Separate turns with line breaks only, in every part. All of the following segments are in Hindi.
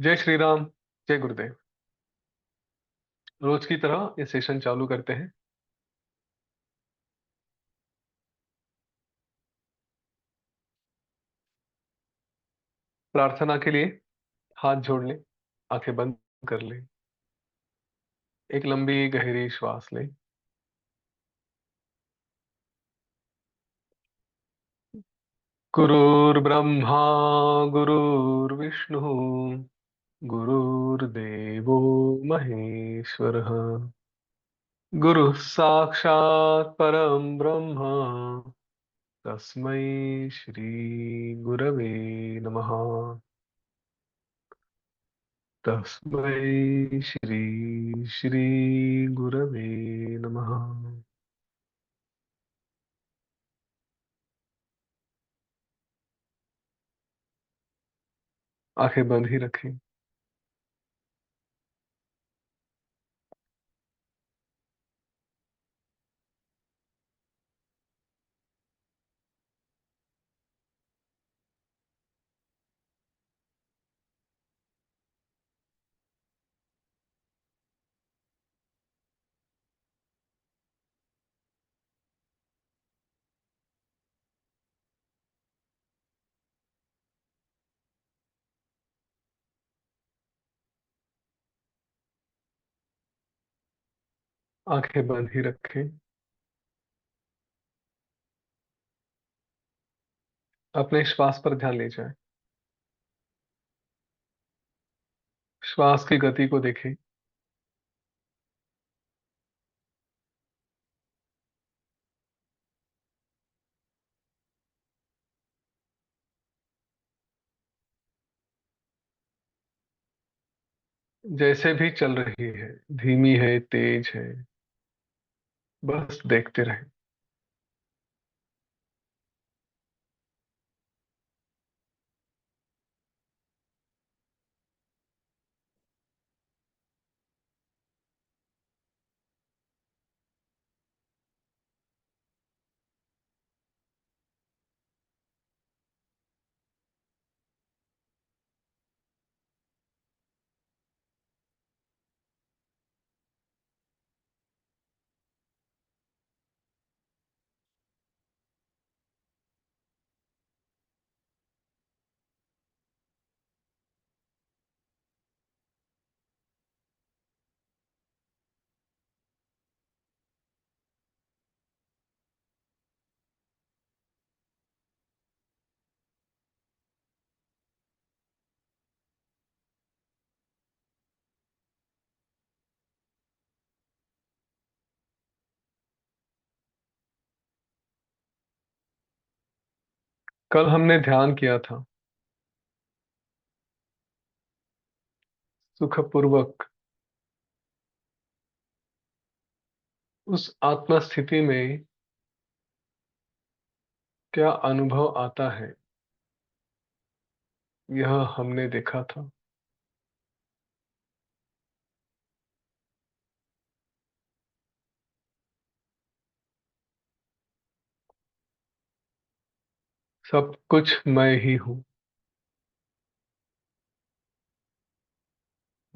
जय श्री राम। जय गुरुदेव। रोज की तरह ये सेशन चालू करते हैं। प्रार्थना के लिए हाथ जोड़ लें, आंखें बंद कर लें। एक लंबी गहरी श्वास लें। गुरुर्ब्रह्मा गुरुर्विष्णु गुरुर्देवो महेश्वरः। गुरुः साक्षात् परं ब्रह्म। तस्मै श्री गुरवे नमः। तस्मै श्री श्री गुरवे नमः। आंखें बंद ही रखें। आंखें बंद ही रखें। अपने श्वास पर ध्यान ले जाएं। श्वास की गति को देखें। जैसे भी चल रही है, धीमी है, तेज है, बस देखते रहें। कल हमने ध्यान किया था, सुखपूर्वक उस आत्मा स्थिति में क्या अनुभव आता है, यह हमने देखा था। सब कुछ मैं ही हूं।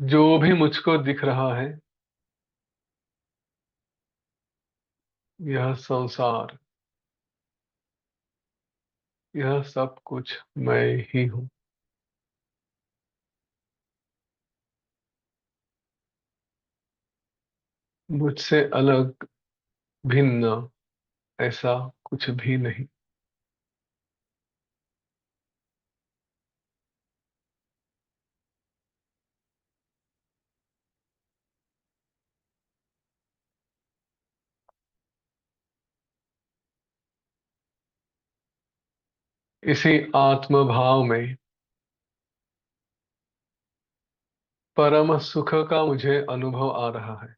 जो भी मुझको दिख रहा है, यह संसार, यह सब कुछ मैं ही हूं। मुझसे अलग, भिन्न ऐसा कुछ भी नहीं। इसी आत्म भाव में परम सुख का मुझे अनुभव आ रहा है।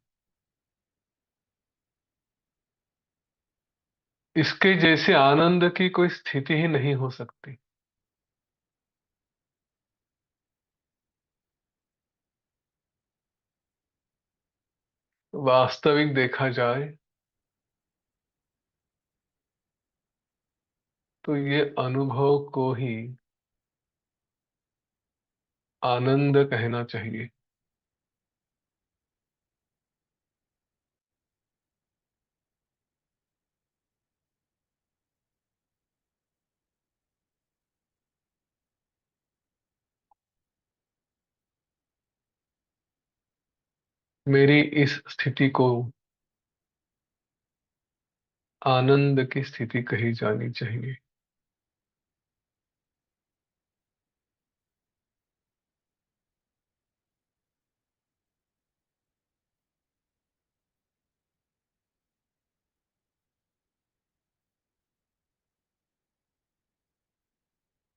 इसके जैसे आनंद की कोई स्थिति ही नहीं हो सकती। वास्तविक देखा जाए तो ये अनुभव को ही आनंद कहना चाहिए। मेरी इस स्थिति को आनंद की स्थिति कही जानी चाहिए।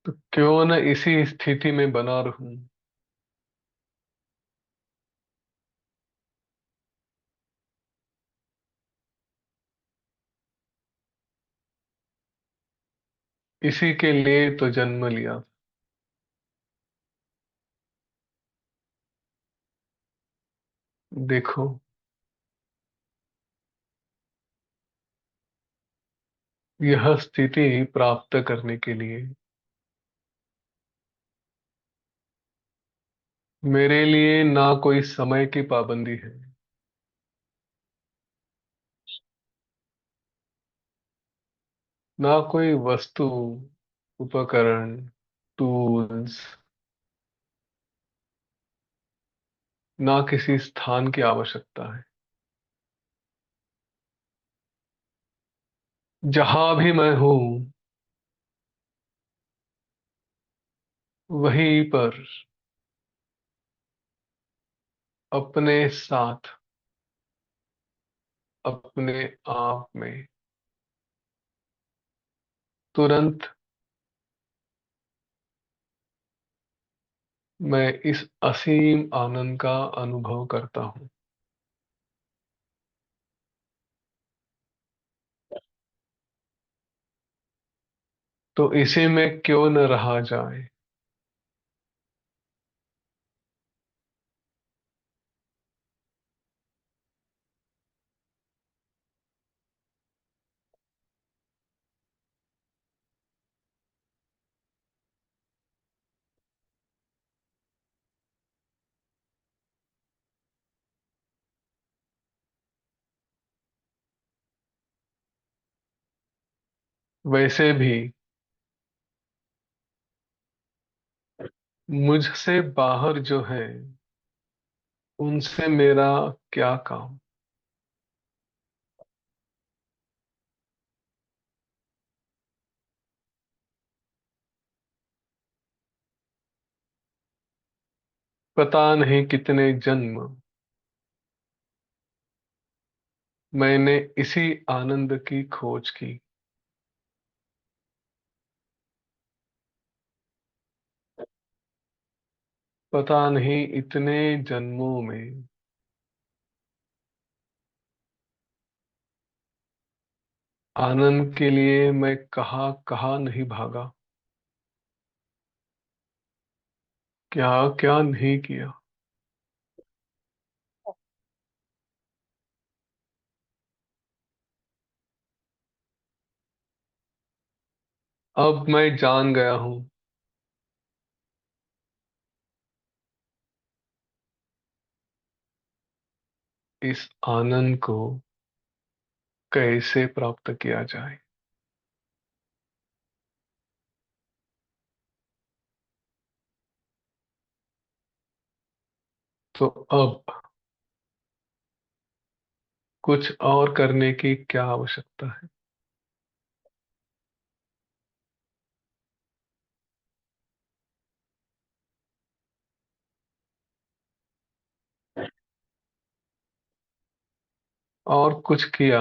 तो क्यों न इसी स्थिति में बना रहूं। इसी के लिए तो जन्म लिया। देखो, यह स्थिति प्राप्त करने के लिए मेरे लिए ना कोई समय की पाबंदी है, ना कोई वस्तु, उपकरण, टूल्स, ना किसी स्थान की आवश्यकता है। जहां भी मैं हूं, वहीं पर अपने साथ, अपने आप में तुरंत मैं इस असीम आनंद का अनुभव करता हूं। तो इसे में क्यों न रहा जाए। वैसे भी मुझसे बाहर जो है, उनसे मेरा क्या काम। पता नहीं कितने जन्म मैंने इसी आनंद की खोज की। पता नहीं इतने जन्मों में आनंद के लिए मैं कहाँ कहाँ नहीं भागा, क्या क्या नहीं किया। अब मैं जान गया हूं इस आनंद को कैसे प्राप्त किया जाए। तो अब कुछ और करने की क्या आवश्यकता है। और कुछ किया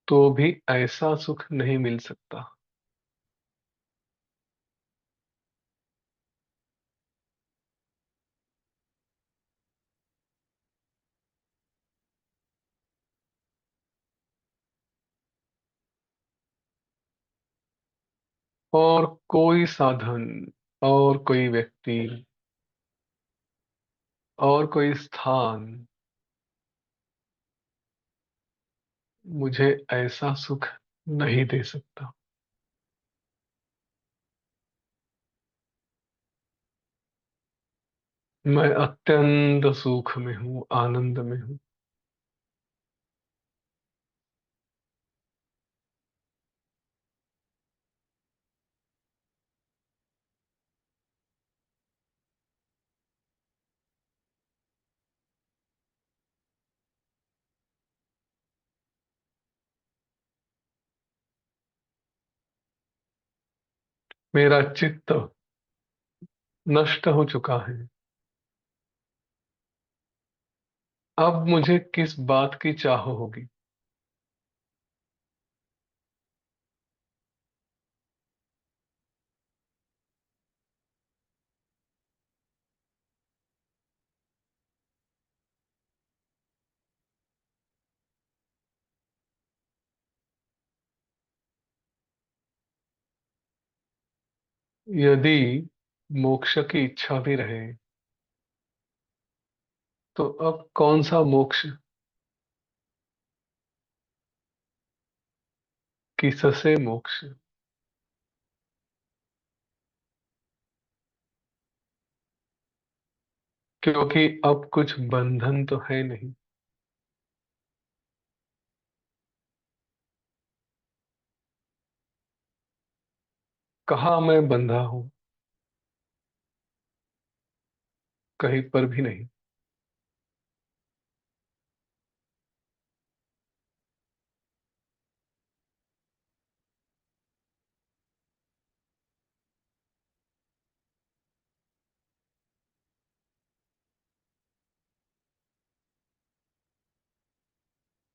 तो भी ऐसा सुख नहीं मिल सकता। और कोई साधन, और कोई व्यक्ति, और कोई स्थान मुझे ऐसा सुख नहीं दे सकता। मैं अत्यंत सुख में हूँ, आनंद में हूँ। मेरा चित्त नष्ट हो चुका है। अब मुझे किस बात की चाह होगी? यदि मोक्ष की इच्छा भी रहे, तो अब कौन सा मोक्ष? किससे मोक्ष? क्योंकि अब कुछ बंधन तो है नहीं। कहाँ मैं बंधा हूं? कहीं पर भी नहीं।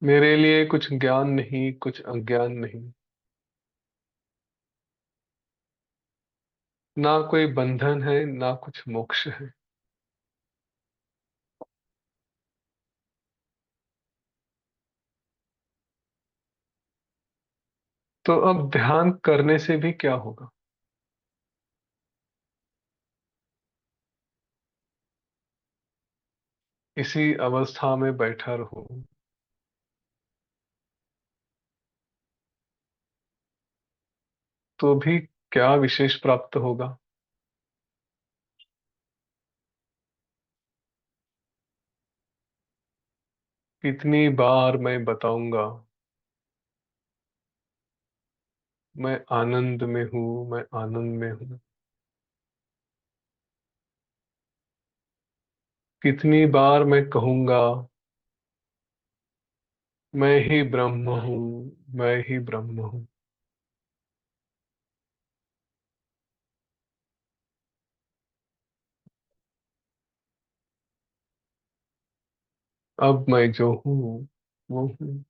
मेरे लिए कुछ ज्ञान नहीं, कुछ अज्ञान नहीं। ना कोई बंधन है, ना कुछ मोक्ष है। तो अब ध्यान करने से भी क्या होगा? इसी अवस्था में बैठा रहूं तो भी क्या विशेष प्राप्त होगा? कितनी बार मैं बताऊंगा, मैं आनंद में हूं, मैं आनंद में हूं। कितनी बार मैं कहूंगा, मैं ही ब्रह्म हूं, मैं ही ब्रह्म हूं। अब मैं जो हूं वो हूं।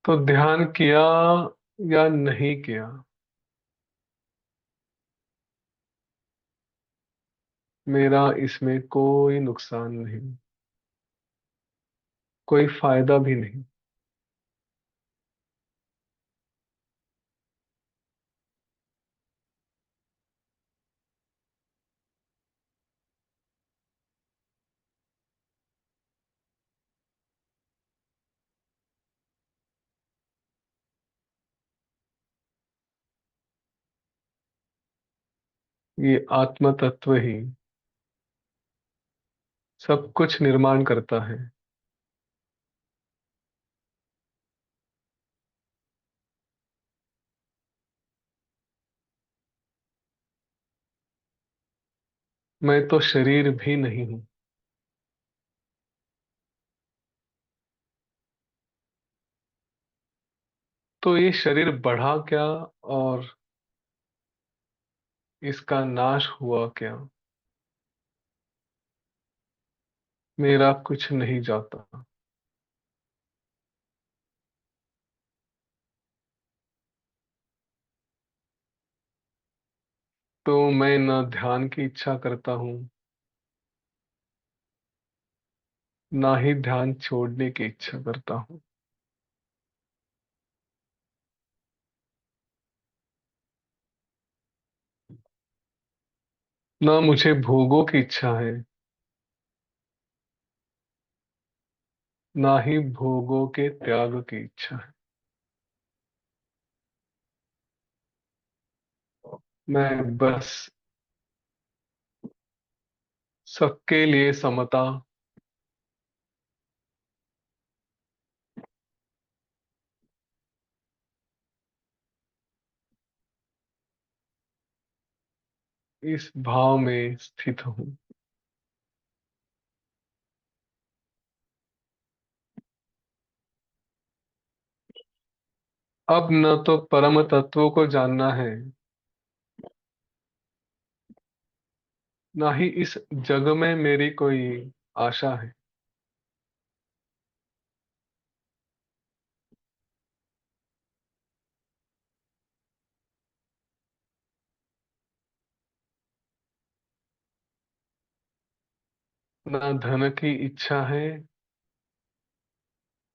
तो ध्यान किया या नहीं किया, मेरा इसमें कोई नुकसान नहीं, कोई फायदा भी नहीं। ये आत्म तत्व ही सब कुछ निर्माण करता है। मैं तो शरीर भी नहीं हूं। तो ये शरीर बढ़ा क्या, और इसका नाश हुआ क्या? मेरा कुछ नहीं जाता। तो मैं न ध्यान की इच्छा करता हूँ, ना ही ध्यान छोड़ने की इच्छा करता हूँ। ना मुझे भोगों की इच्छा है, ना ही भोगों के त्याग की इच्छा है। मैं बस सबके लिए समता, इस भाव में स्थित हूँ। अब न तो परम तत्वों को जानना है, ना ही इस जग में मेरी कोई आशा है। ना धन की इच्छा है,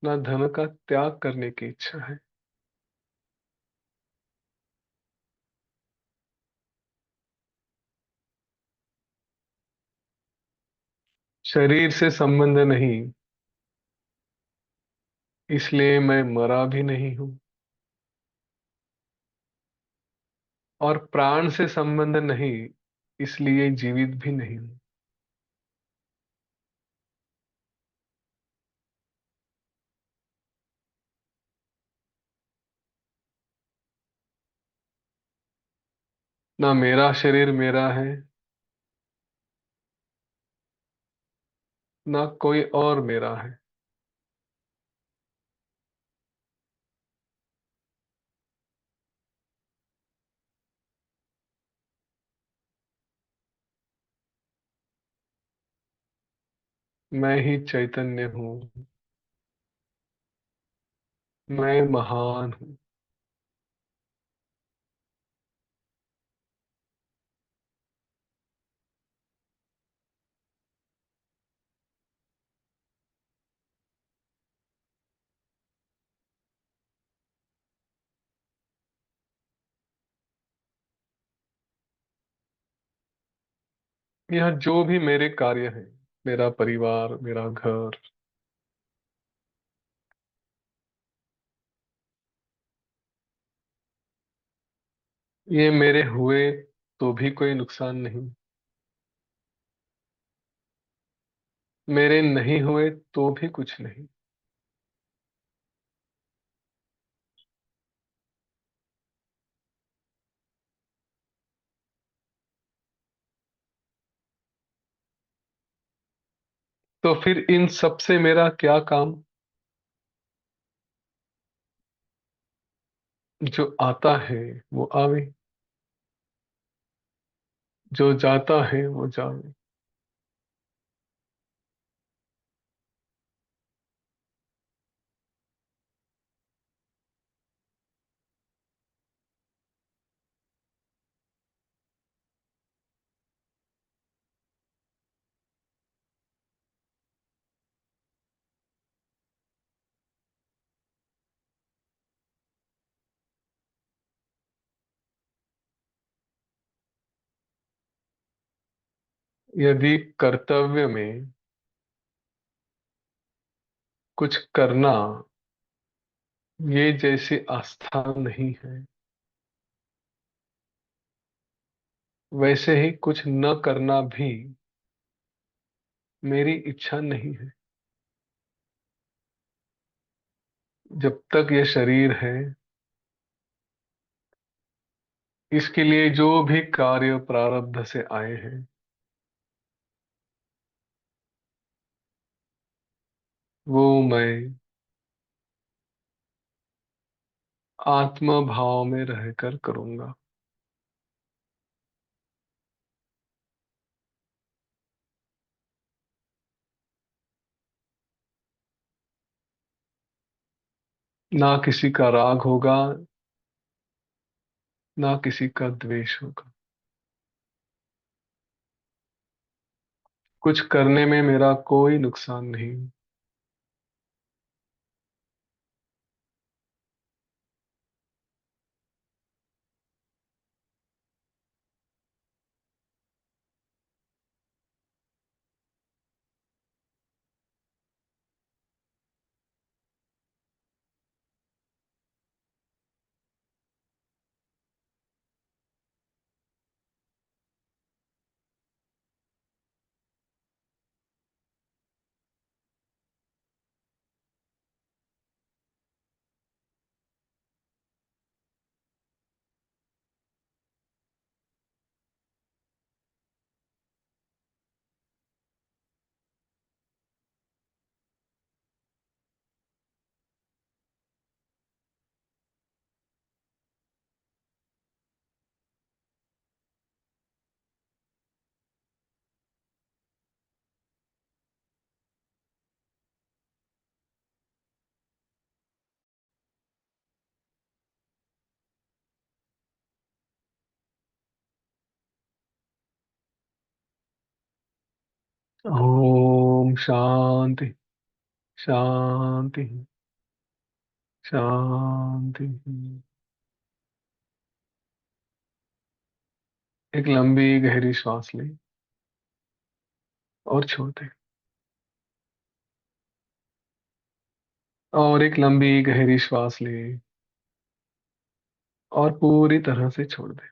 ना धन का त्याग करने की इच्छा है। शरीर से संबंध नहीं, इसलिए मैं मरा भी नहीं हूं। और प्राण से संबंध नहीं, इसलिए जीवित भी नहीं हूं। ना मेरा शरीर मेरा है, ना कोई और मेरा है। मैं ही चैतन्य हूँ। मैं महान हूँ। यह जो भी मेरे कार्य हैं, मेरा परिवार, मेरा घर, ये मेरे हुए तो भी कोई नुकसान नहीं, मेरे नहीं हुए तो भी कुछ नहीं। तो फिर इन सब से मेरा क्या काम? जो आता है वो आवे, जो जाता है वो जावे। यदि कर्तव्य में कुछ करना ये जैसी आस्था नहीं है, वैसे ही कुछ न करना भी मेरी इच्छा नहीं है। जब तक ये शरीर है, इसके लिए जो भी कार्य प्रारब्ध से आए हैं, वो मैं आत्म भाव में रहकर करूंगा। ना किसी का राग होगा, ना किसी का द्वेष होगा। कुछ करने में मेरा कोई नुकसान नहीं। ओम शांति। शांति। शांति। एक लंबी गहरी श्वास लें और छोड़ दें। और एक लंबी गहरी श्वास लें और पूरी तरह से छोड़ दें।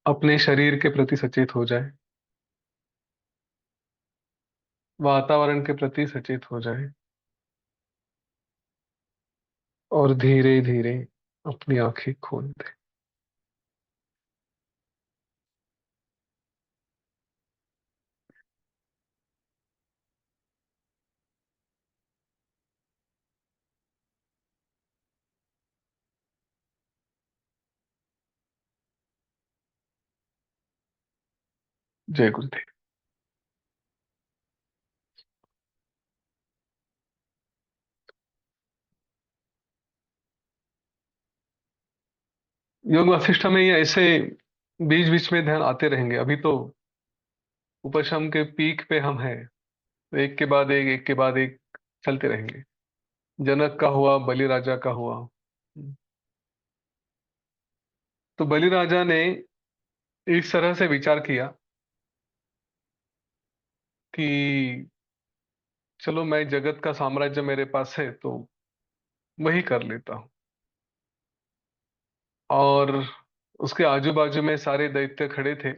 अपने शरीर के प्रति सचेत हो जाए। वातावरण के प्रति सचेत हो जाए। और धीरे धीरे अपनी आंखें खोल दें। जय गुरुदेव। योग वासिष्ठ में ये ऐसे बीच बीच में ध्यान आते रहेंगे। अभी तो उपशम के पीक पे हम हैं, तो एक के बाद एक चलते रहेंगे। जनक का हुआ, बलि राजा का हुआ। तो बलि राजा ने इस तरह से विचार किया कि चलो, मैं जगत का साम्राज्य मेरे पास है तो वही कर लेता हूँ। और उसके आजू बाजू में सारे दैत्य खड़े थे।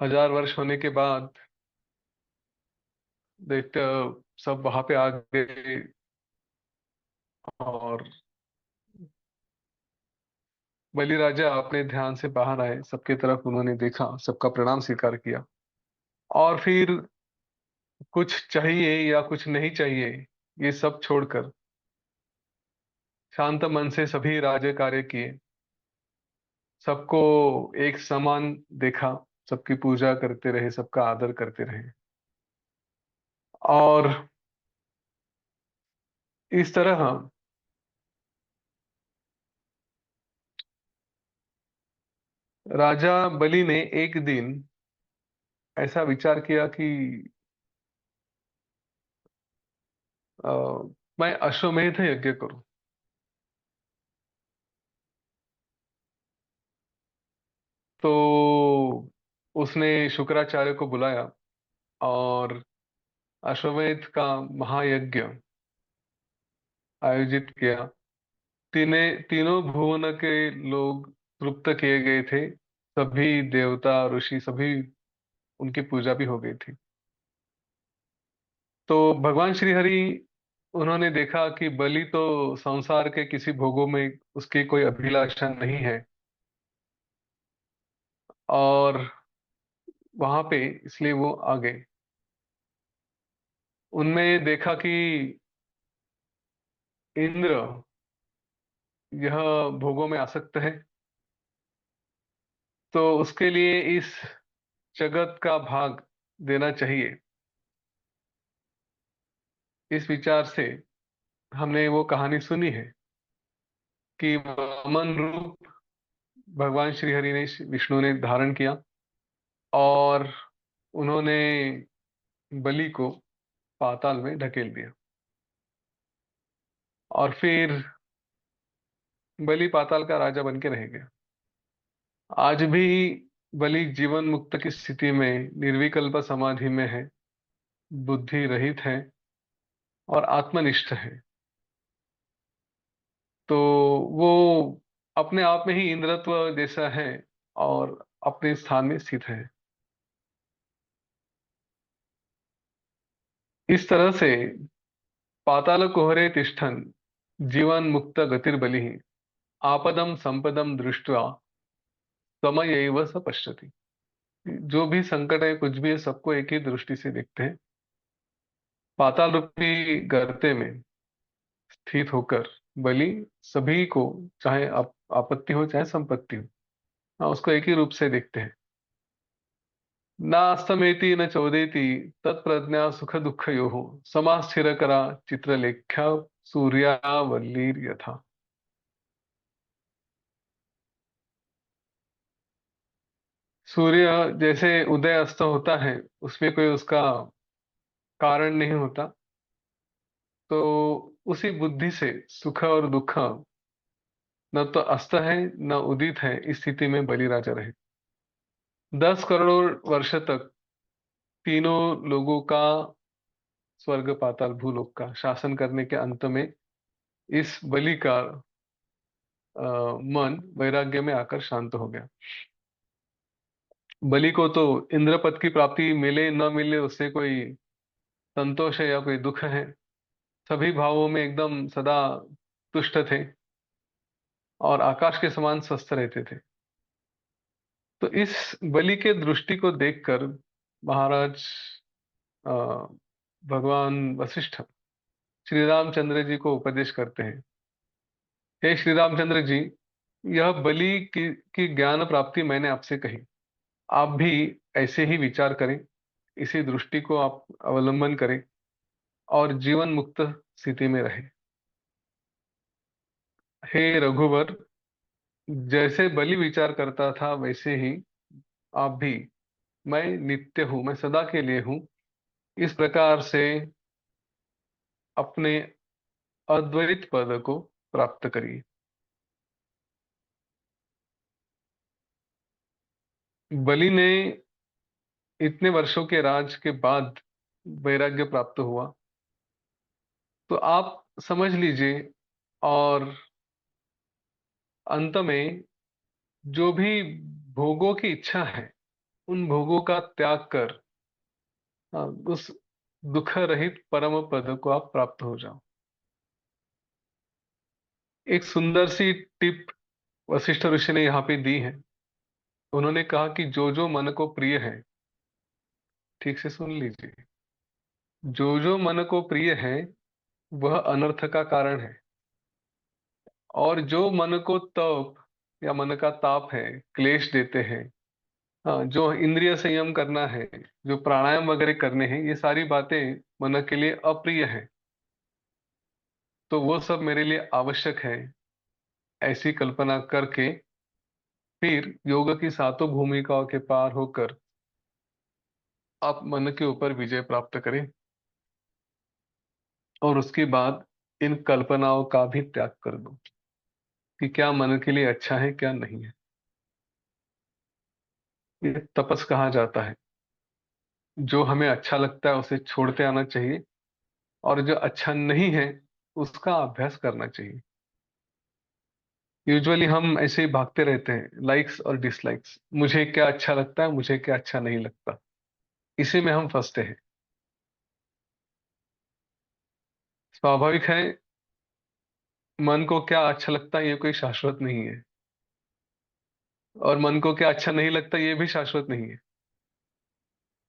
1000 वर्ष होने के बाद दैत्य सब वहां पे आ गए। और बलि राजा अपने ध्यान से बाहर आए, सबके तरफ उन्होंने देखा, सबका प्रणाम स्वीकार किया। और फिर कुछ चाहिए या कुछ नहीं चाहिए, ये सब छोड़कर शांत मन से सभी राज कार्य किए। सबको एक समान देखा, सबकी पूजा करते रहे, सबका आदर करते रहे। और इस तरह राजा बलि ने एक दिन ऐसा विचार किया कि अ, मैं अश्वमेध यज्ञ करूं। तो उसने शुक्राचार्य को बुलाया और अश्वमेध का महायज्ञ आयोजित किया। तीनों भुवन के लोग तृप्त किए गए थे। सभी देवता ऋषि सभी, उनकी पूजा भी हो गई थी। तो भगवान श्री हरि, उन्होंने देखा कि बलि तो संसार के किसी भोगों में उसकी कोई अभिलाषा नहीं है। और वहां पे इसलिए वो आ गए। उनमें देखा कि इंद्र यह भोगों में आसक्त है, तो उसके लिए इस जगत का भाग देना चाहिए। इस विचार से हमने वो कहानी सुनी है कि वामन रूप भगवान श्री हरि ने, विष्णु ने धारण किया और उन्होंने बलि को पाताल में ढकेल दिया। और फिर बलि पाताल का राजा बन के रह गया। आज भी बलि जीवन मुक्त की स्थिति में निर्विकल्प समाधि में है, बुद्धि रहित है और आत्मनिष्ठ है। तो वो अपने आप में ही इंद्रत्व जैसा है और अपने स्थान में स्थित है। इस तरह से पाताल कुहरे तिष्ठन् जीवन मुक्त गतिर्बलि आपदम संपदम दृष्ट्वा समयैव स पश्यति। जो भी संकट है, कुछ भी है, सबको एक ही दृष्टि से देखते हैं। पाताल रूपी गर्ते में स्थित होकर बलि सभी को, चाहे आपत्ति हो चाहे संपत्ति हो, हाँ, उसको एक ही रूप से देखते हैं। नास्तमेति न चोदेति तत्प्रज्ञा सुख दुख यो समास्थिर करा चित्रलेख्या सूर्यावल्लीर यथा। था। सूर्य जैसे उदय अस्त होता है, उसमें कोई उसका कारण नहीं होता। तो उसी बुद्धि से सुख और दुख न तो अस्त है न उदित है, इस स्थिति में बलि राजा रहे। 10 करोड़ वर्ष तक तीनों लोगों का, स्वर्ग पाताल भूलोक का शासन करने के अंत में इस बलि का मन वैराग्य में आकर शांत हो गया। बलि को तो इंद्र पद की प्राप्ति मिले न मिले उससे कोई संतोष है या कोई दुख है, सभी भावों में एकदम सदा तुष्ट थे और आकाश के समान स्वस्थ रहते थे। तो इस बलि के दृष्टि को देखकर महाराज अ, भगवान वशिष्ठ श्री रामचंद्र जी को उपदेश करते हैं। हे श्री रामचंद्र जी, यह बलि की ज्ञान प्राप्ति मैंने आपसे कही, आप भी ऐसे ही विचार करें, इसी दृष्टि को आप अवलंबन करें और जीवन मुक्त स्थिति में रहें। हे रघुवर, जैसे बलि विचार करता था वैसे ही आप भी, मैं नित्य हूं, मैं सदा के लिए हूं, इस प्रकार से अपने अद्वैत पद को प्राप्त करिए। बलि ने इतने वर्षों के राज के बाद वैराग्य प्राप्त हुआ, तो आप समझ लीजिए। और अंत में जो भी भोगों की इच्छा है, उन भोगों का त्याग कर उस दुख रहित परम पद को आप प्राप्त हो जाओ। एक सुंदर सी टिप वशिष्ठ ऋषि ने यहाँ पे दी है। उन्होंने कहा कि जो जो मन को प्रिय है, ठीक से सुन लीजिए, जो जो मन को प्रिय है वह अनर्थ का कारण है। और जो मन को तप या मन का ताप है, क्लेश देते हैं, हाँ, जो इंद्रिय संयम करना है, जो प्राणायाम वगैरह करने हैं, ये सारी बातें मन के लिए अप्रिय है, तो वो सब मेरे लिए आवश्यक है। ऐसी कल्पना करके फिर योग की सातों भूमिकाओं के पार होकर आप मन के ऊपर विजय प्राप्त करें और उसके बाद इन कल्पनाओं का भी त्याग कर दो कि क्या मन के लिए अच्छा है क्या नहीं है। ये तपस कहा जाता है। जो हमें अच्छा लगता है उसे छोड़ते आना चाहिए और जो अच्छा नहीं है उसका अभ्यास करना चाहिए। यूजुअली हम ऐसे ही भागते रहते हैं, लाइक्स और डिसलाइक्स, मुझे क्या अच्छा लगता है मुझे क्या अच्छा नहीं लगता, इसी में हम फंसते हैं। स्वाभाविक है, मन को क्या अच्छा लगता है ये कोई शाश्वत नहीं है, और मन को क्या अच्छा नहीं लगता ये भी शाश्वत नहीं है।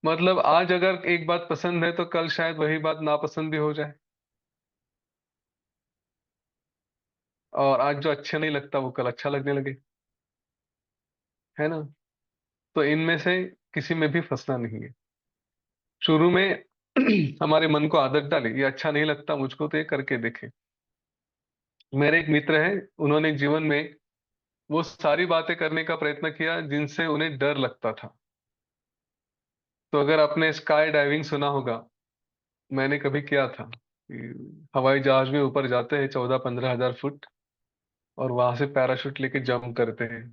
मतलब आज अगर एक बात पसंद है तो कल शायद वही बात नापसंद भी हो जाए, और आज जो अच्छा नहीं लगता वो कल अच्छा लगने लगे, है ना। तो इनमें से किसी में भी फंसना नहीं है। शुरू में हमारे मन को आदत डाले, ये अच्छा नहीं लगता मुझको तो ये करके देखे। मेरे एक मित्र हैं, उन्होंने जीवन में वो सारी बातें करने का प्रयत्न किया जिनसे उन्हें डर लगता था। तो अगर आपने स्काई डाइविंग सुना होगा, मैंने कभी किया था कि हवाई जहाज में ऊपर जाते हैं 14-15 हजार फुट, और वहां से पैराशूट लेके जंप करते हैं।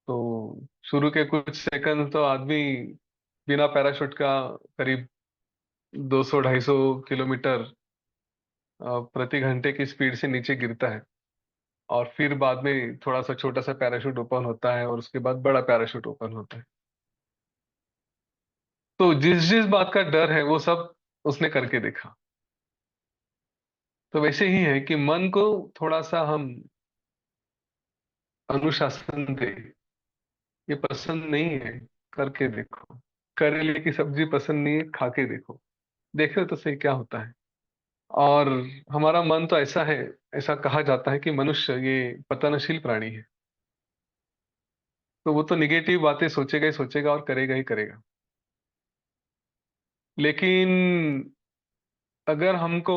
तो शुरू के कुछ सेकंड तो आदमी बिना पैराशूट का करीब 200-250 किलोमीटर प्रति घंटे की स्पीड से नीचे गिरता है। और फिर बाद में थोड़ा सा छोटा सा पैराशूट ओपन होता है और उसके बाद बड़ा पैराशूट ओपन होता है। तो जिस जिस बात का डर है वो सब उसने करके देखा। तो वैसे ही है कि मन को थोड़ा सा हम अनुशासन दे, ये पसंद नहीं है, करके देखो। करेले की सब्जी पसंद नहीं है, खा के देखो, देखो तो सही क्या होता है। और हमारा मन तो ऐसा है, ऐसा कहा जाता है कि मनुष्य ये पतनशील प्राणी है। तो वो तो निगेटिव बातें सोचेगा ही सोचेगा और करेगा ही करेगा। लेकिन अगर हमको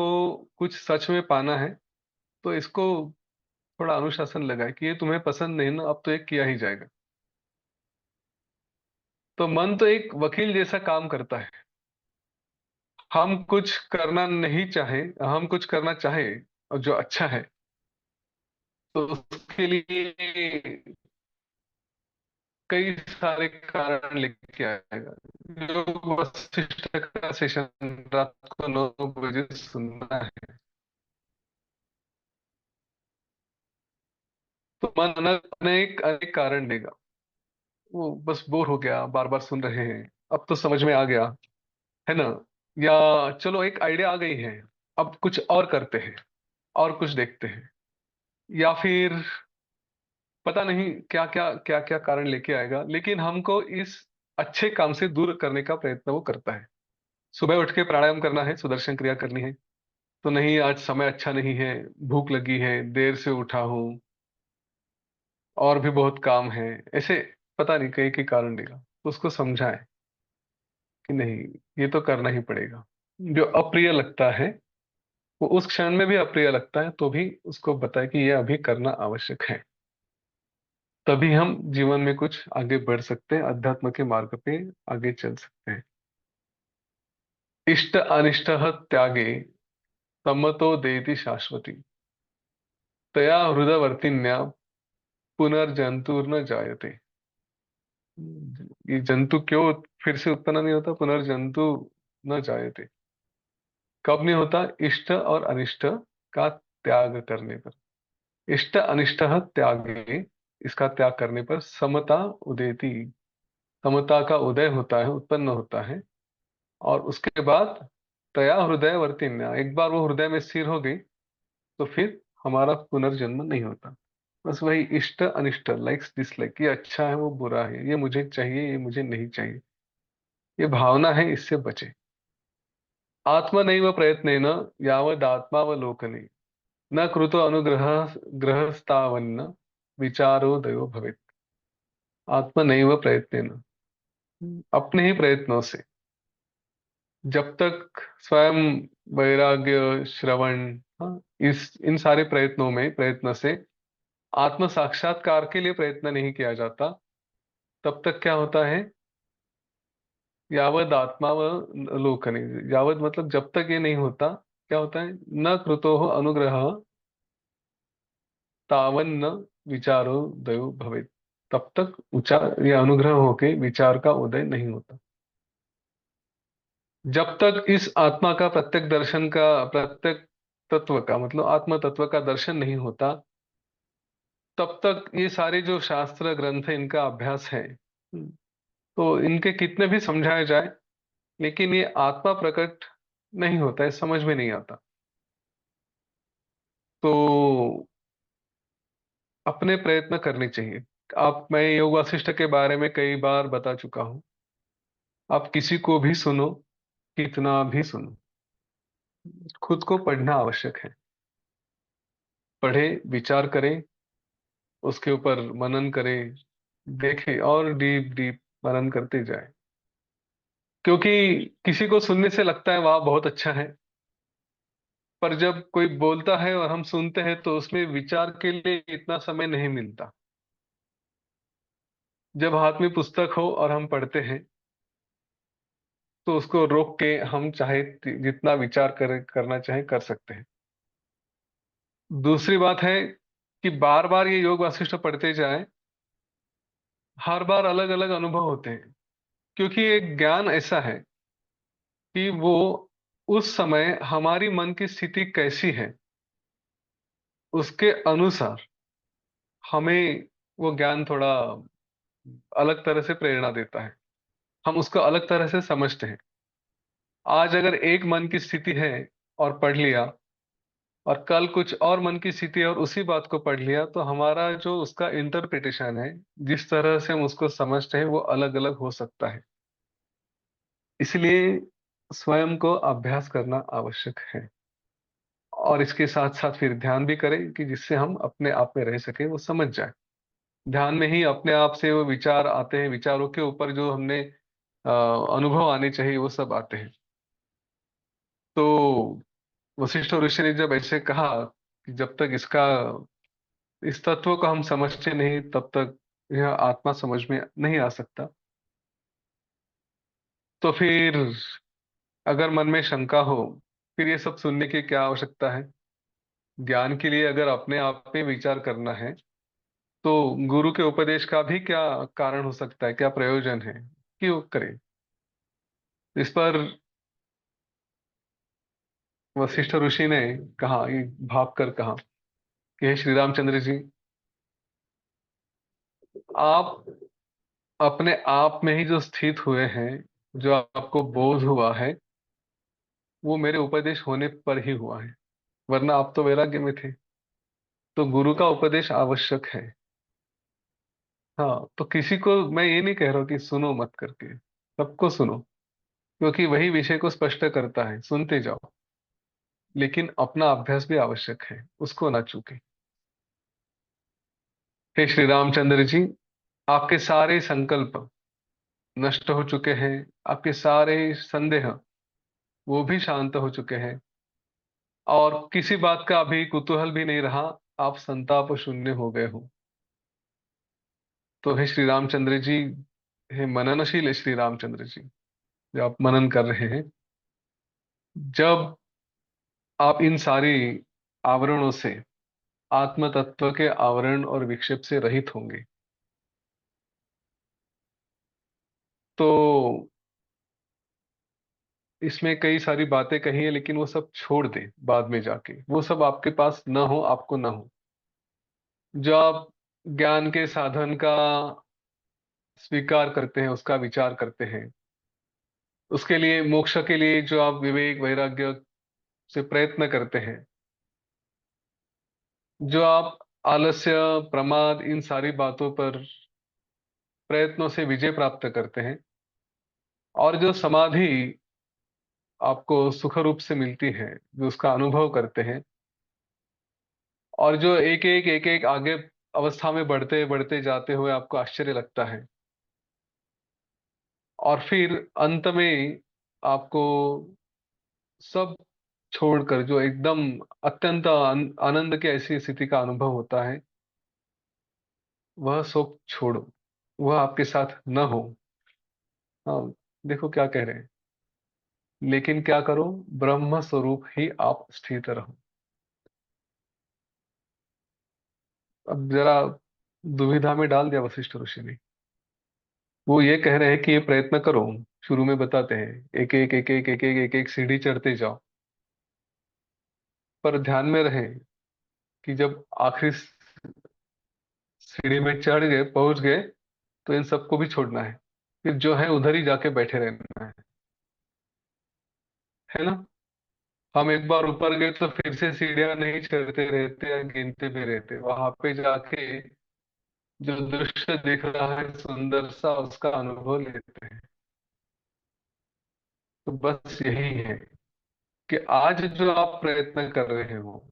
कुछ सच में पाना है तो इसको थोड़ा अनुशासन लगाए कि ये तुम्हें पसंद नहीं ना, अब तो ये किया ही जाएगा। तो मन तो एक वकील जैसा काम करता है। हम कुछ करना नहीं चाहे, हम कुछ करना चाहे और जो अच्छा है, तो उसके लिए कई सारे कारण लेके आएगा। जो वशिष्ठ का सेशन रात को 9 बजे सुनना है, तो मन अनेक अनेक कारण देगा। वो बस बोर हो गया, बार बार सुन रहे हैं, अब तो समझ में आ गया, है ना। या चलो एक आइडिया आ गई है, अब कुछ और करते हैं, और कुछ देखते हैं। या फिर पता नहीं क्या क्या कारण लेके आएगा, लेकिन हमको इस अच्छे काम से दूर करने का प्रयत्न वो करता है। सुबह उठ के प्राणायाम करना है, सुदर्शन क्रिया करनी है, तो नहीं आज समय अच्छा नहीं है, भूख लगी है, देर से उठा हूं, और भी बहुत काम है, ऐसे पता नहीं कई कई कारण देगा। तो उसको समझाएं कि नहीं, ये तो करना ही पड़ेगा। जो अप्रिय लगता है, वो उस क्षण में भी अप्रिय लगता है, तो भी उसको बताए कि ये अभी करना आवश्यक है। तभी हम जीवन में कुछ आगे बढ़ सकते हैं, अध्यात्म के मार्ग पे आगे चल सकते हैं। इष्ट अनिष्ट त्यागे सम्मतो देति शाश्वती, तया हृदयवर्तिन्या पुनर्जंतुर्न जायते। ये जंतु क्यों फिर से उत्पन्न नहीं होता, पुनर्जंतु न जायते। कब नहीं होता? इष्ट और अनिष्ट का त्याग करने पर। इष्ट अनिष्ट त्यागे, इसका त्याग करने पर समता उदेति, समता का उदय होता है, उत्पन्न होता है। और उसके बाद तया हृदय वर्तिन्या, एक बार वो हृदय में स्थिर हो गई, तो फिर हमारा पुनर्जन्म नहीं होता। बस वही इष्ट अनिष्ट, लाइक्स डिसलाइक, ये अच्छा है वो बुरा है, ये मुझे चाहिए ये मुझे नहीं चाहिए, ये भावना है, इससे बचे। आत्मनैव प्रयत्नेन यावदात्मावलोकने न कृतो अनुग्रह ग्रहस्तावन्न विचारोदयो भवेत्। आत्मनैव प्रयत्नेन, अपने ही प्रयत्नों से, जब तक स्वयं वैराग्य श्रवण, हाँ, इस इन सारे प्रयत्नों में प्रयत्न से आत्म साक्षात्कार के लिए प्रयत्न नहीं किया जाता, तब तक क्या होता है? यावद आत्मा व लोकने, यावद मतलब जब तक ये नहीं होता, क्या होता है? न कृतो अनुग्रह तावन्न विचारो दयो भवेत्। तब तक विचार या अनुग्रह होके विचार का उदय नहीं होता। जब तक इस आत्मा का प्रत्येक दर्शन का, प्रत्येक तत्व का मतलब आत्म तत्व का दर्शन नहीं होता, तब तक ये सारे जो शास्त्र ग्रंथ है इनका अभ्यास है, तो इनके कितने भी समझाए जाए, लेकिन ये आत्मा प्रकट नहीं होता है, समझ में नहीं आता। तो अपने प्रयत्न करने चाहिए। मैं योग वासिष्ठ के बारे में कई बार बता चुका हूं। आप किसी को भी सुनो, कितना भी सुनो, खुद को पढ़ना आवश्यक है। पढ़े, विचार करें, उसके ऊपर मनन करें, देखें और डीप डीप मनन करते जाए। क्योंकि किसी को सुनने से लगता है वाह बहुत अच्छा है, पर जब कोई बोलता है और हम सुनते हैं तो उसमें विचार के लिए इतना समय नहीं मिलता। जब हाथ में पुस्तक हो और हम पढ़ते हैं, तो उसको रोक के हम चाहे जितना विचार करना चाहे कर सकते हैं। दूसरी बात है कि बार बार ये योग वासिष्ठ पढ़ते जाएं, हर बार अलग अलग अनुभव होते हैं। क्योंकि एक ज्ञान ऐसा है कि वो उस समय हमारी मन की स्थिति कैसी है, उसके अनुसार हमें वो ज्ञान थोड़ा अलग तरह से प्रेरणा देता है। हम उसको अलग तरह से समझते हैं। आज अगर एक मन की स्थिति है और पढ़ लिया, और कल कुछ और मन की स्थिति है और उसी बात को पढ़ लिया, तो हमारा जो उसका इंटरप्रिटेशन है, जिस तरह से हम उसको समझते हैं, वो अलग अलग हो सकता है। इसलिए स्वयं को अभ्यास करना आवश्यक है। और इसके साथ साथ फिर ध्यान भी करें कि जिससे हम अपने आप में रह सके, वो समझ जाए। ध्यान में ही अपने आप से वो विचार आते हैं, विचारों के ऊपर जो हमने अनुभव आने चाहिए वो सब आते हैं। तो वशिष्ठ ऋषि ने जब ऐसे कहा कि जब तक इस तत्व को हम समझते नहीं, तब तक यह आत्मा समझ में नहीं आ सकता, तो फिर अगर मन में शंका हो, फिर ये सब सुनने की क्या आवश्यकता है? ज्ञान के लिए अगर अपने आप पे विचार करना है, तो गुरु के उपदेश का भी क्या कारण हो सकता है, क्या प्रयोजन है, क्यों करें? इस पर वशिष्ठ ऋषि ने कहा, ये भाव कर कहा कि हे श्री रामचंद्र जी, आप अपने आप में ही जो स्थित हुए हैं, जो आपको बोध हुआ है, वो मेरे उपदेश होने पर ही हुआ है, वरना आप तो वैराग्य में थे। तो गुरु का उपदेश आवश्यक है। हाँ, तो किसी को मैं ये नहीं कह रहा हूं कि सुनो मत करके, सबको सुनो, क्योंकि वही विषय को स्पष्ट करता है, सुनते जाओ। लेकिन अपना अभ्यास भी आवश्यक है, उसको ना चूके। हे श्री रामचंद्र जी, आपके सारे संकल्प नष्ट हो चुके हैं, आपके सारे संदेह वो भी शांत हो चुके हैं, और किसी बात का अभी कुतूहल भी नहीं रहा। आप संताप शून्य हो गए हो। तो हे श्री रामचंद्र जी, हे मननशील श्री रामचंद्र जी, जो आप मनन कर रहे हैं, जब आप इन सारी आवरणों से, आत्म तत्व के आवरण और विक्षेप से रहित होंगे, तो इसमें कई सारी बातें कही है, लेकिन वो सब छोड़ दे बाद में जाके, वो सब आपके पास न हो, आपको न हो। जो आप ज्ञान के साधन का स्वीकार करते हैं, उसका विचार करते हैं, उसके लिए, मोक्ष के लिए जो आप विवेक वैराग्य से प्रयत्न करते हैं, जो आप आलस्य, प्रमाद, इन सारी बातों पर प्रयत्नों से विजय प्राप्त करते हैं, और जो समाधि आपको सुख रूप से मिलती है, जो उसका अनुभव करते हैं, और जो एक एक आगे अवस्था में बढ़ते बढ़ते जाते हुए आपको आश्चर्य लगता है, और फिर अंत में आपको सब छोड़कर जो एकदम अत्यंत आनंद की ऐसी स्थिति का अनुभव होता है, वह सब छोड़ो, वह आपके साथ न हो। हाँ, देखो क्या कह रहे हैं, लेकिन क्या करो, ब्रह्म स्वरूप ही आप स्थित रहो। अब जरा दुविधा में डाल दिया वशिष्ठ ऋषि ने। वो ये कह रहे हैं कि ये प्रयत्न करो, शुरू में बताते हैं एक एक सीढ़ी चढ़ते जाओ, पर ध्यान में रहे कि जब आखिरी सीढ़ी में चढ़ गए, पहुंच गए, तो इन सबको भी छोड़ना है, फिर जो है उधर ही जाके बैठे रहना है ना। हम एक बार ऊपर गए तो फिर से सीढ़ियां नहीं चढ़ते रहते या गिनते भी रहते, वहां पे जाके जो दृश्य दिख रहा है सुंदर सा, उसका अनुभव लेते हैं। तो बस यही है कि आज जो आप प्रयत्न कर रहे हो,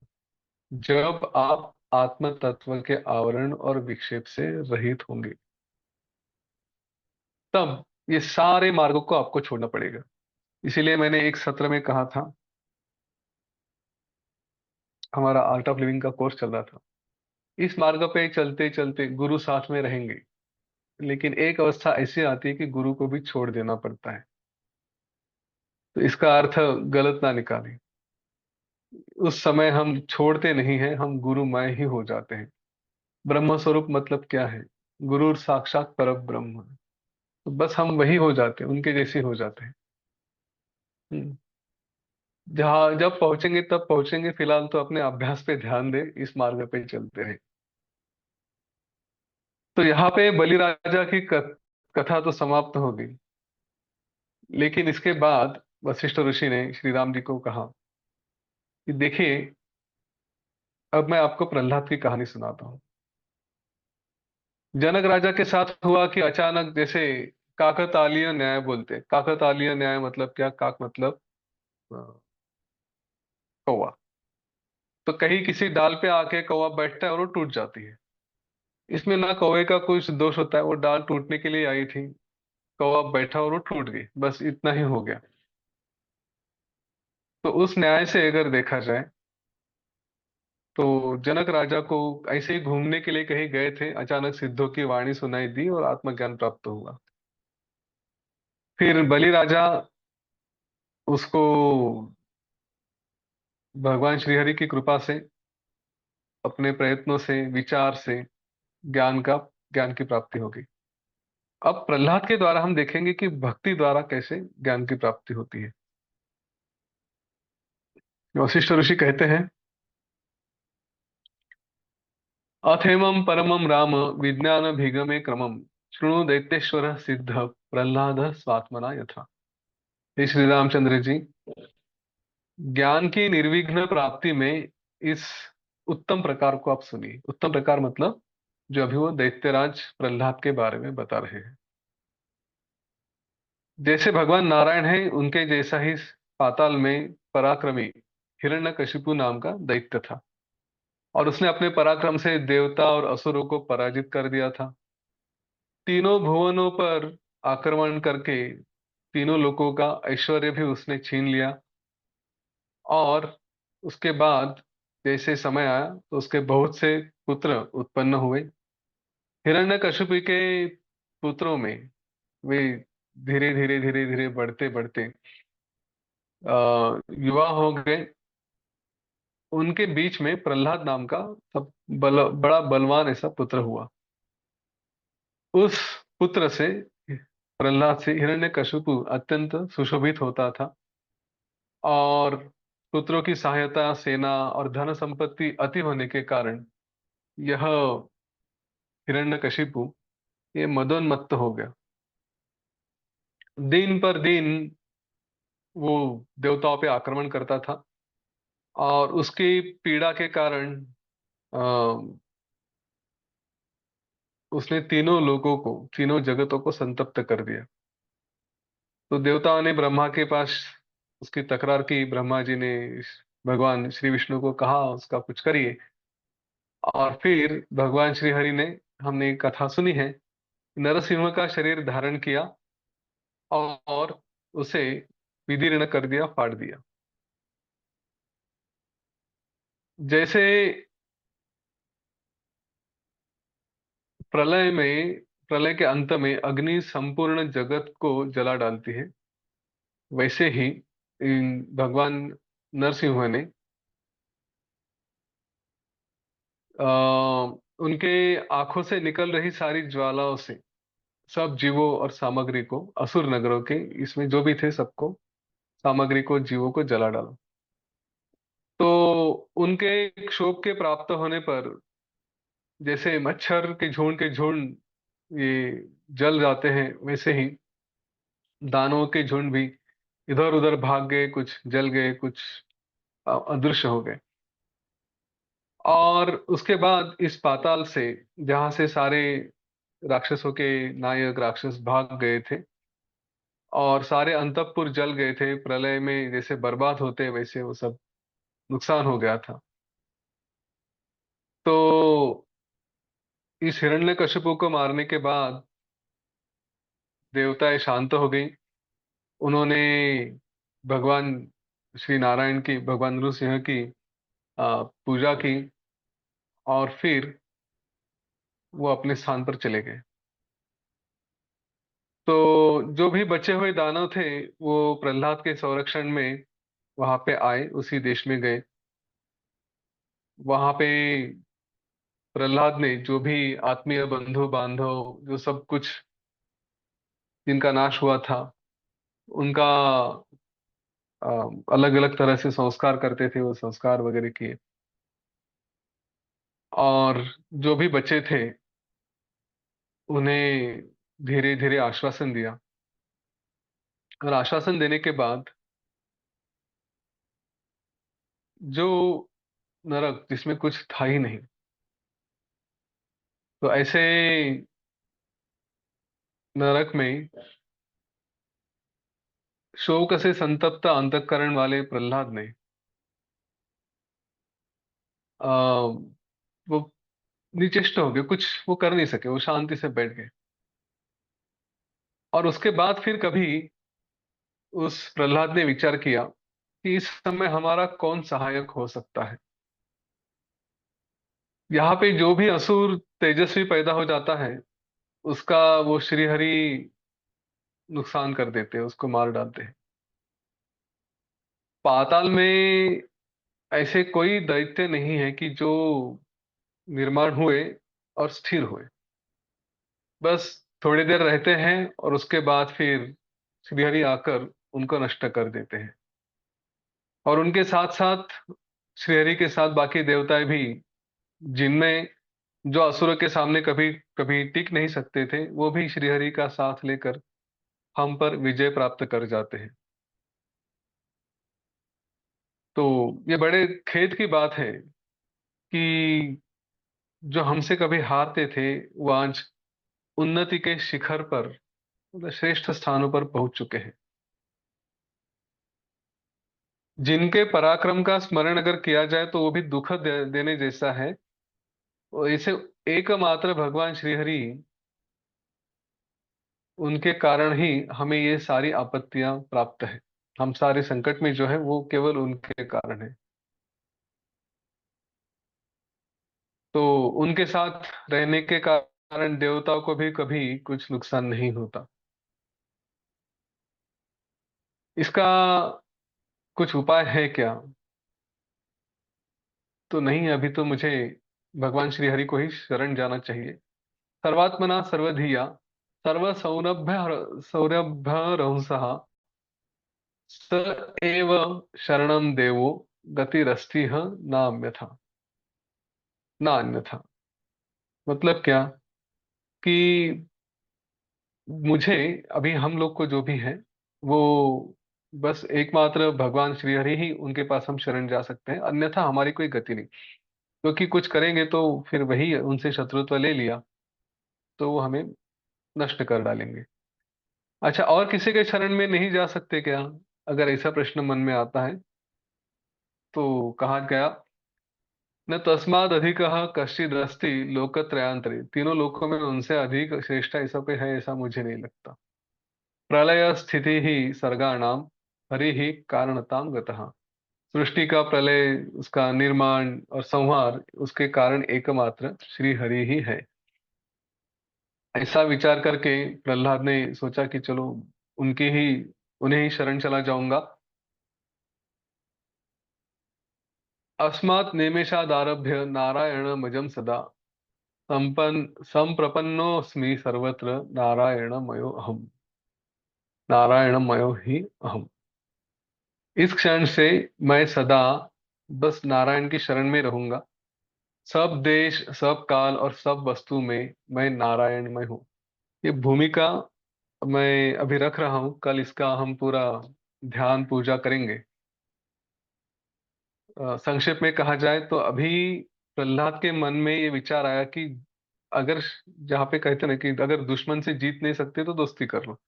जब आप आत्म तत्व के आवरण और विक्षेप से रहित होंगे, तब ये सारे मार्गों को आपको छोड़ना पड़ेगा। इसीलिए मैंने एक सत्र में कहा था, हमारा आर्ट ऑफ लिविंग का कोर्स चल रहा था, इस मार्ग पे चलते चलते गुरु साथ में रहेंगे, लेकिन एक अवस्था ऐसी आती है कि गुरु को भी छोड़ देना पड़ता है। तो इसका अर्थ गलत ना निकालें। उस समय हम छोड़ते नहीं हैं, हम गुरुमय ही हो जाते हैं। ब्रह्म स्वरूप मतलब क्या है? गुरु साक्षात पर ब्रह्म। तो बस हम वही हो जाते हैं, उनके जैसे हो जाते हैं। हम्म। जहाँ जब पहुंचेंगे तब पहुंचेंगे, फिलहाल तो अपने अभ्यास पे ध्यान दे, इस मार्ग पे चलते रहे। तो यहाँ पे बलि राजा की कथा तो समाप्त हो गई, लेकिन इसके बाद वशिष्ठ ऋषि ने श्री राम जी को कहा कि देखिए, अब मैं आपको प्रहलाद की कहानी सुनाता हूँ। जनक राजा के साथ हुआ कि अचानक, जैसे काकतालीय न्याय बोलते, काकतालीय न्याय मतलब क्या? काक मतलब अ, कौवा। तो कहीं किसी डाल पे आके कौवा बैठता है और वो टूट जाती है। इसमें ना कौवे का कुछ दोष होता है, वो डाल टूटने के लिए आई थी, कौवा बैठा और वो टूट गई, बस इतना ही हो गया। तो उस न्याय से अगर देखा जाए, तो जनक राजा को ऐसे ही घूमने के लिए कहीं गए थे, अचानक सिद्धों की वाणी सुनाई दी और आत्मज्ञान प्राप्त हुआ। फिर बलि राजा उसको भगवान श्रीहरि की कृपा से, अपने प्रयत्नों से, विचार से ज्ञान की प्राप्ति होगी। अब प्रहलाद के द्वारा हम देखेंगे कि भक्ति द्वारा कैसे ज्ञान की प्राप्ति होती है। वशिष्ठ ऋषि कहते हैं, अथेमं परमं राम विज्ञान भीगमे क्रमम शृणु दैत्येश्वर सिद्ध प्रहलाद स्वात्मना यथा। हे श्री रामचंद्र जी, ज्ञान की निर्विघ्न प्राप्ति में इस उत्तम प्रकार को आप सुनिए। उत्तम प्रकार मतलब जो अभी वो दैत्यराज प्रहलाद के बारे में बता रहे हैं। जैसे भगवान नारायण है, उनके जैसा ही पाताल में पराक्रमी हिरण्यकशिपु नाम का दैत्य था, और उसने अपने पराक्रम से देवता और असुरों को पराजित कर दिया था। तीनों भुवनों पर आक्रमण करके तीनों लोगों का ऐश्वर्य भी उसने छीन लिया। और उसके बाद जैसे समय आया तो उसके बहुत से पुत्र उत्पन्न हुए। हिरण्यकशिपु के पुत्रों में वे धीरे धीरे बढ़ते बढ़ते युवा हो गए। उनके बीच में प्रहलाद नाम का सब बड़ा बलवान ऐसा पुत्र हुआ। उस पुत्र से, प्रहलाद से, हिरण्यकशिपु अत्यंत सुशोभित होता था। और पुत्रों की सहायता, सेना और धन संपत्ति अति होने के कारण यह हिरण्यकशिपु ये मदोन्मत्त हो गया। दिन पर दिन वो देवताओं पे आक्रमण करता था, और उसकी पीड़ा के कारण अ, उसने तीनों लोगों को, तीनों जगतों को संतप्त कर दिया। तो देवताओं ने ब्रह्मा के पास उसकी तकरार की। ब्रह्मा जी ने भगवान श्री विष्णु को कहा उसका कुछ करिए। और फिर भगवान श्री हरि ने, हमने एक कथा सुनी है, नरसिंह का शरीर धारण किया और उसे विदीर्ण कर दिया, फाड़ दिया। जैसे प्रलय में, प्रलय के अंत में अग्नि संपूर्ण जगत को जला डालती है, वैसे ही इन भगवान नरसिंह ने उनके आंखों से निकल रही सारी ज्वालाओं से सब जीवों और सामग्री को, असुर नगरों के, इसमें जो भी थे सबको, सामग्री को, जीवों को जला डाला। तो उनके क्षोभ के प्राप्त होने पर जैसे मच्छर के झुंड ये जल जाते हैं, वैसे ही दानवों के झुंड भी इधर उधर भाग गए, कुछ जल गए, कुछ अदृश्य हो गए। और उसके बाद इस पाताल से, जहां से सारे राक्षसों के नायक राक्षस भाग गए थे और सारे अंतःपुर जल गए थे, प्रलय में जैसे बर्बाद होते वैसे वो सब नुकसान हो गया था। तो इस हिरण्यकशिपु को मारने के बाद देवताएं शांत हो गई। उन्होंने भगवान श्री नारायण की, भगवान नृसिंह की पूजा की, और फिर वो अपने स्थान पर चले गए। तो जो भी बचे हुए दानव थे वो प्रहलाद के संरक्षण में वहां पे आए, उसी देश में गए। वहां पे प्रहलाद ने जो भी आत्मीय बंधु बांधव, जो सब कुछ जिनका नाश हुआ था, उनका अलग अलग तरह से संस्कार करते थे, वो संस्कार वगैरह किए। और जो भी बचे थे उन्हें धीरे धीरे आश्वासन दिया। और आश्वासन देने के बाद जो नरक जिसमें कुछ था ही नहीं, तो ऐसे नरक में शोक से संतप्त अंतःकरण वाले प्रहलाद ने आ, वो निचेष्ट हो गए, कुछ वो कर नहीं सके, वो शांति से बैठ गए। और उसके बाद फिर कभी उस प्रहलाद ने विचार किया कि इस समय हमारा कौन सहायक हो सकता है। यहाँ पे जो भी असुर तेजस्वी पैदा हो जाता है, उसका वो श्रीहरि नुकसान कर देते हैं, उसको मार डालते हैं। पाताल में ऐसे कोई दैत्य नहीं है कि जो निर्माण हुए और स्थिर हुए। बस थोड़ी देर रहते हैं और उसके बाद फिर श्रीहरि आकर उनको नष्ट कर देते हैं। और उनके साथ साथ श्रीहरि के साथ बाकी देवताएं भी, जिनमें जो असुरों के सामने कभी कभी टिक नहीं सकते थे, वो भी श्रीहरि का साथ लेकर हम पर विजय प्राप्त कर जाते हैं। तो ये बड़े खेद की बात है कि जो हमसे कभी हारते थे, वो आज उन्नति के शिखर पर, मतलब श्रेष्ठ स्थानों पर पहुंच चुके हैं। जिनके पराक्रम का स्मरण अगर किया जाए तो वो भी दुख देने जैसा है। और इसे एकमात्र भगवान श्रीहरि, उनके कारण ही हमें ये सारी आपत्तियां प्राप्त है। हम सारे संकट में जो है वो केवल उनके कारण है। तो उनके साथ रहने के कारण देवताओं को भी कभी कुछ नुकसान नहीं होता। इसका कुछ उपाय है क्या? तो नहीं, अभी तो मुझे भगवान श्री हरि को ही शरण जाना चाहिए। सर्वात्मना सर्वधिया सर्व सौरभ्य स एव शरणं देवो गतिरस्तिह नान्यथा। ना अन्यथा मतलब क्या? कि मुझे, अभी हम लोग को जो भी है, वो बस एकमात्र भगवान श्री हरि ही, उनके पास हम शरण जा सकते हैं, अन्यथा हमारी कोई गति नहीं। क्योंकि कुछ करेंगे तो फिर वही, उनसे शत्रुत्व ले लिया तो वो हमें नष्ट कर डालेंगे। अच्छा, और किसी के शरण में नहीं जा सकते क्या? अगर ऐसा प्रश्न मन में आता है तो कहा गया, न तस्माद अधिक कश्चिद अस्ति लोकत्रयांतरे। तीनों लोकों में उनसे अधिक श्रेष्ठ ऐसा कोई है, ऐसा मुझे नहीं लगता। प्रलय स्थिति ही सर्गाणाम हरि ही कारणताम गतः। सृष्टि का प्रलय, उसका निर्माण और संहार, उसके कारण एकमात्र श्री हरि ही है। ऐसा विचार करके प्रहलाद ने सोचा कि चलो उनके ही, उन्हें ही शरण चला जाऊंगा। अस्मात् निमेषादारभ्य नारायण मजम सदा संप्रपन्नोऽस्मि सर्वत्र नारायणमयो अहम्। नारायणमयो ही अहम्। इस क्षण से मैं सदा बस नारायण की शरण में रहूंगा। सब देश, सब काल और सब वस्तु में मैं नारायणमय हूँ। ये भूमिका मैं अभी रख रहा हूँ, कल इसका हम पूरा ध्यान पूजा करेंगे। संक्षेप में कहा जाए तो अभी प्रहलाद के मन में ये विचार आया कि अगर, जहाँ पे कहते ना कि अगर दुश्मन से जीत नहीं सकते तो दोस्ती कर लो,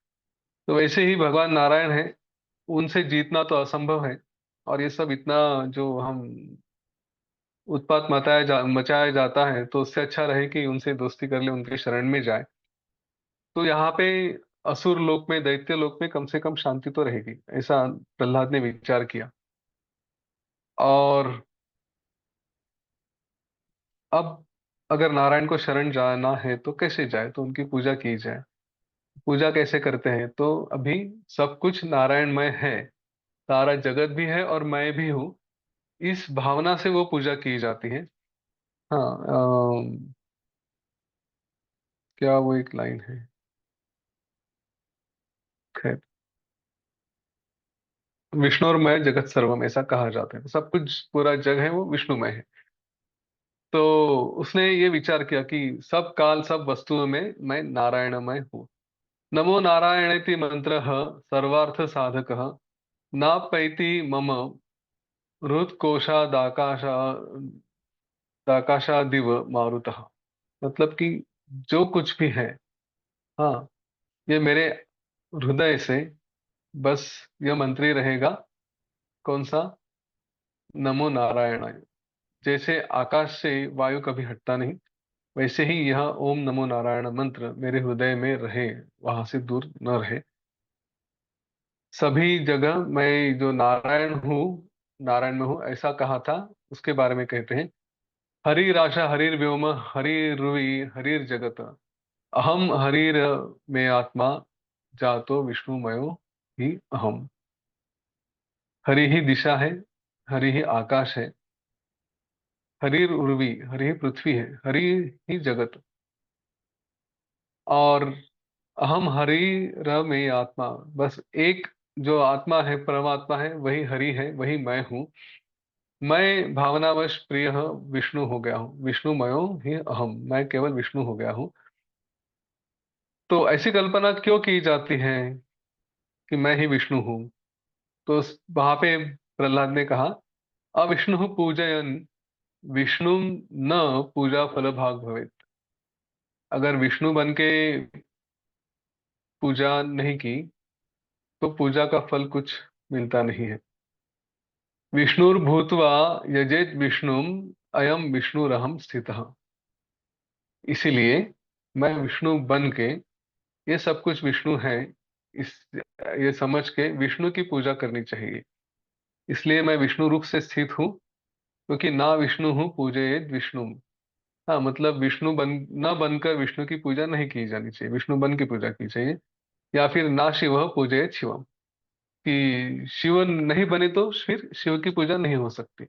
तो वैसे ही भगवान नारायण है, उनसे जीतना तो असंभव है। और ये सब इतना जो हम उत्पात मचाया जाता है, तो उससे अच्छा रहे कि उनसे दोस्ती कर ले, उनके शरण में जाए। तो यहाँ पे असुर लोक में, दैत्य लोक में कम से कम शांति तो रहेगी, ऐसा प्रहलाद ने विचार किया। और अब अगर नारायण को शरण जाना है तो कैसे जाए, तो उनकी पूजा की जाए। पूजा कैसे करते हैं? तो अभी सब कुछ नारायणमय है, सारा जगत भी है और मैं भी हूँ, इस भावना से वो पूजा की जाती है। हाँ, क्या वो एक लाइन है, खैर, विष्णुर्मय जगत सर्वम ऐसा कहा जाता है, तो सब कुछ, पूरा जग है वो विष्णुमय है। तो उसने ये विचार किया कि सब काल सब वस्तुओं में मैं नारायणमय हूँ। नमो नारायणेति मंत्र सर्वार्थ साधक नापैति मम हृत्कोशादाकाशा दाकाशादिव मारुतः। मतलब कि जो कुछ भी है, हाँ, ये मेरे हृदय से बस यह मंत्र ही रहेगा। कौन सा? नमो नारायणाय। जैसे आकाश से वायु कभी हटता नहीं, वैसे ही यह ओम नमो नारायण मंत्र मेरे हृदय में रहे, वहां से दूर न रहे। सभी जगह मैं जो नारायण हूँ, नारायण में हूँ, ऐसा कहा था। उसके बारे में कहते हैं, हरिराशा हरिर्व्योम हरिर्भुवि हरिर्जगत अहम हरिर में आत्मा जातो विष्णुमयो ही अहम। हरि ही दिशा है, हरि ही आकाश है, हरि उर्वी, हरि ही पृथ्वी है, हरि ही जगत। और अहम हरि र में आत्मा, बस एक जो आत्मा है, परमात्मा है, वही हरि है, वही मैं हूँ। मैं भावनावश प्रिय विष्णु हो गया हूँ, विष्णुमयो ही अहम, मैं केवल विष्णु हो गया हूँ। तो ऐसी कल्पना क्यों की जाती है कि मैं ही विष्णु हूँ? तो वहां पे प्रहलाद ने कहा, अविष्णु पूजयन विष्णु न पूजा फल भाग भवेत। अगर विष्णु बन के पूजा नहीं की तो पूजा का फल कुछ मिलता नहीं है। विष्णुर्भूत्वा यजेत विष्णुम अयम विष्णुरहम स्थितः। इसीलिए मैं विष्णु बन के, ये सब कुछ विष्णु है, इस ये समझ के विष्णु की पूजा करनी चाहिए। इसलिए मैं विष्णु रूप से स्थित हूँ, क्योंकि ना विष्णु हूँ पूजयेत विष्णु। हाँ, मतलब विष्णु बन, न बनकर विष्णु की पूजा नहीं की जानी चाहिए, विष्णु बन की पूजा की चाहिए। या फिर ना शिव पूजयेत शिवम, कि शिव नहीं बने तो फिर शिव की पूजा नहीं हो सकती,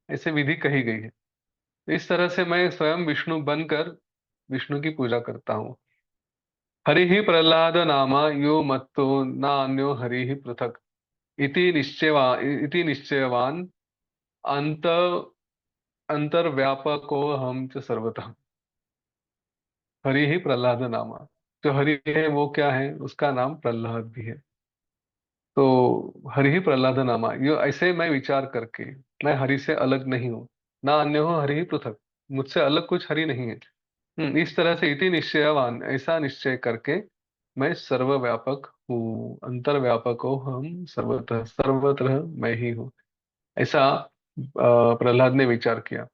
ऐसे विधि कही गई है। तो इस तरह से मैं स्वयं विष्णु बनकर विष्णु की पूजा करता हूँ। हरि ही प्रहलाद नामा यो मत्तो न अन्यो हरि ही पृथक, इति निश्चयवान अंत अंतर्व्यापको हम च सर्वतः। हरि ही प्रहलाद नामा, जो हरि है वो क्या है, उसका नाम प्रहलाद भी है। तो हरि ही प्रहलाद नामा, यो ऐसे मैं विचार करके, मैं हरि से अलग नहीं हूँ। ना अन्य हो हरि ही पृथक, मुझसे अलग कुछ हरि नहीं है। इस तरह से इति निश्चयवान, ऐसा निश्चय करके मैं सर्वव्यापक हूँ, अंतर्व्यापक हो हम, सर्वतः सर्वत्र मैं ही हूँ, ऐसा प्रहलाद ने विचार किया।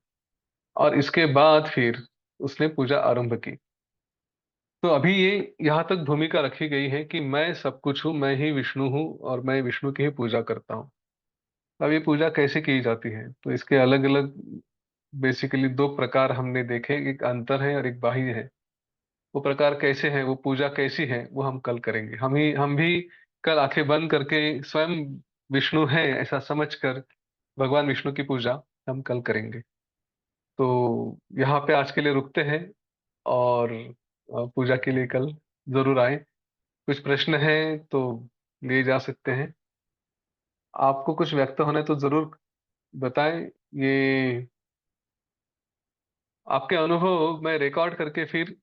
और इसके बाद फिर उसने पूजा आरंभ की। तो अभी ये यहाँ तक भूमिका रखी गई है कि मैं सब कुछ हूँ, मैं ही विष्णु हूँ और मैं विष्णु की ही पूजा करता हूँ। अब ये पूजा कैसे की जाती है, तो इसके अलग अलग बेसिकली दो प्रकार हमने देखे, एक अंतर है और एक बाह्य है। वो प्रकार कैसे है, वो पूजा कैसी है, वो हम कल करेंगे। हम भी कल आंखें बंद करके स्वयं विष्णु है ऐसा समझकर भगवान विष्णु की पूजा हम कल करेंगे। तो यहाँ पे आज के लिए रुकते हैं, और पूजा के लिए कल जरूर आए। कुछ प्रश्न है तो लिए जा सकते हैं। आपको कुछ व्यक्त होने तो जरूर बताएं। ये आपके अनुभव मैं रिकॉर्ड करके फिर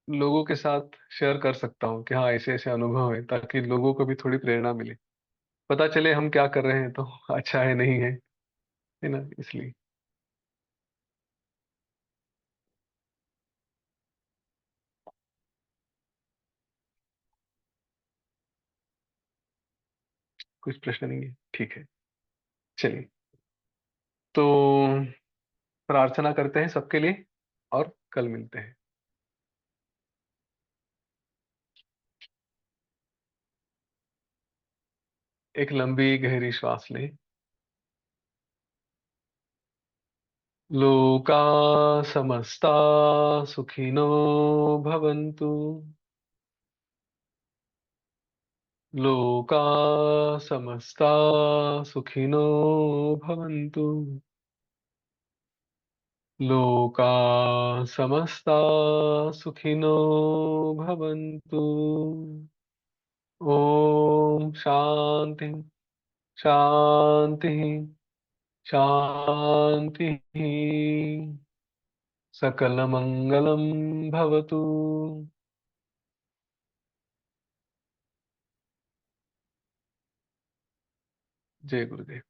लोगों के साथ शेयर कर सकता हूँ कि हाँ ऐसे ऐसे अनुभव है, ताकि लोगों को भी थोड़ी प्रेरणा मिले, पता चले हम क्या कर रहे हैं तो अच्छा है नहीं है ना, इसलिए। कुछ प्रश्न नहीं है, ठीक है। चलिए, तो प्रार्थना करते हैं सबके लिए और कल मिलते हैं। एक लंबी गहरी श्वास लें। लोका समस्ता सुखिनो भवन्तु। लोका समस्ता सुखिनो भवन्तु। लोका समस्ता सुखिनो भवन्तु। ओम शांति, शांति, शांति। सकलमंगलं भवतु। जय गुरुदेव।